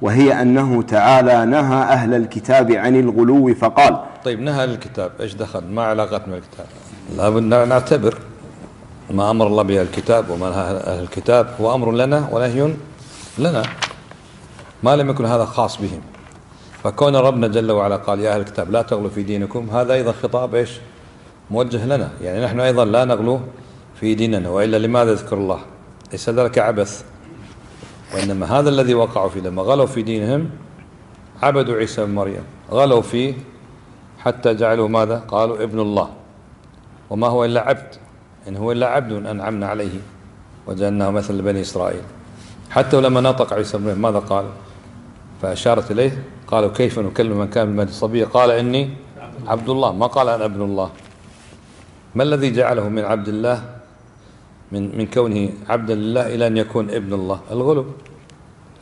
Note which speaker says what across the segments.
Speaker 1: وهي أنه تعالى نهى أهل الكتاب عن الغلو فقال.
Speaker 2: طيب نهى الكتاب إيش دخل؟ ما علاقتنا بالكتاب؟ لا نعتبر ما أمر الله به الكتاب وما نهى أهل الكتاب هو أمر لنا ونهي لنا، ما لم يكن هذا خاص بهم. فكون ربنا جل وعلا قال يا أهل الكتاب لا تغلوا في دينكم، هذا أيضا خطاب إيش؟ موجه لنا، يعني نحن أيضا لا نغلو في ديننا. وإلا لماذا ذكر الله؟ ليس ذلك عبث، وإنما هذا الذي وقعوا فيه لما غلوا في دينهم عبدوا عيسى بن مريم، غلوا فيه حتى جعلوا ماذا؟ قالوا ابن الله، وما هو إلا عبد، إن هو إلا عبد أنعمنا عليه وجعلناه مثل لبني إسرائيل. حتى لما نطق عيسى بن مريم ماذا قال؟ فأشارت إليه قالوا كيف نكلم من كان من المهد صبيا قال إني عبد الله، ما قال أنا ابن الله. ما الذي جعله من عبد الله من كونه عبدا لله إلى أن يكون ابن الله؟ الغلو،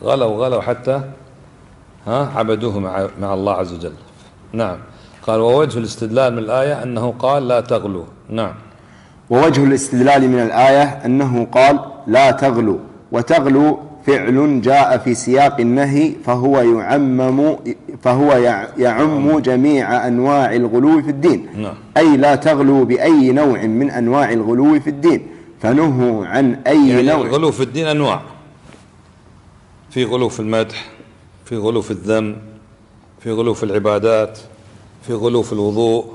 Speaker 2: غلوا حتى عبدوه مع الله عز وجل. نعم. قال ووجه الاستدلال من الآية أنه قال لا تغلو. نعم.
Speaker 1: ووجه الاستدلال من الآية أنه قال لا تغلو، وتغلو فعل جاء في سياق النهي فهو يعم جميع أنواع الغلو في الدين.
Speaker 2: نعم.
Speaker 1: أي لا تغلو بأي نوع من أنواع الغلو في الدين، فنهوا عن أي
Speaker 2: يعني
Speaker 1: نوع.
Speaker 2: الغلو في الدين أنواع، في غلو في المدح، في غلو في الذم، في غلو في العبادات، في غلو في الوضوء،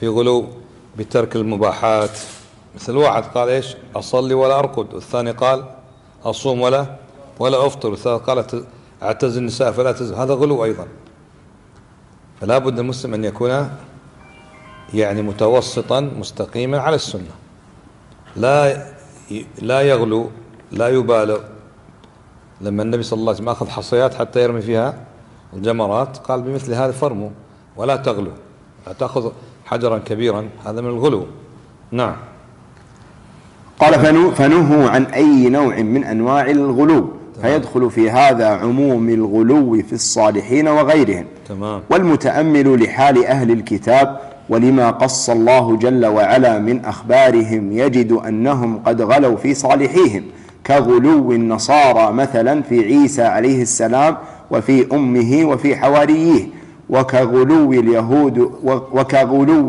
Speaker 2: في غلو بترك المباحات. مثل واحد قال إيش؟ أصلي ولا أرقد، والثاني قال أصوم ولا أفطر، والثالث قال أعتزل النساء فلا تزل. هذا غلو أيضا. فلا بد المسلم أن يكون يعني متوسطا مستقيما على السنة، لا يغلو، لا يبالغ. لما النبي صلى الله عليه وسلم أخذ حصيات حتى يرمي فيها الجمرات قال بمثل هذا فرموا ولا تغلو، لا تأخذ حجرا كبيرا، هذا من الغلو. نعم.
Speaker 1: قال فنهوا عن أي نوع من أنواع الغلو، فيدخل في هذا عموم الغلو في الصالحين وغيرهم.
Speaker 2: تمام.
Speaker 1: والمتأمل لحال أهل الكتاب ولما قص الله جل وعلا من أخبارهم يجد أنهم قد غلوا في صالحيهم، كغلو النصارى مثلا في عيسى عليه السلام وفي أمه وفي حواريه، وكغلو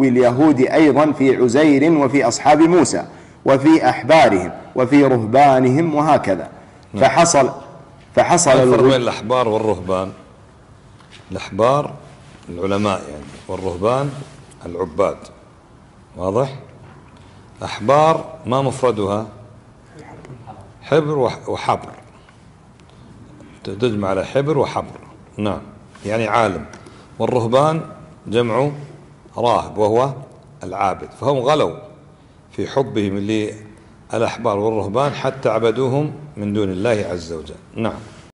Speaker 1: اليهود أيضا في عزير وفي أصحاب موسى وفي أحبارهم وفي رهبانهم وهكذا. فحصل
Speaker 2: الفرق بين الأحبار والرهبان. الأحبار العلماء يعني، والرهبان العباد. واضح؟ أحبار ما مفردها؟ حبر وحبر، تجمع على حبر وحبر. نعم، يعني عالم. والرهبان جمع راهب وهو العابد. فهم غلوا في حبهم للأحبار والرهبان حتى عبدوهم من دون الله عز وجل. نعم.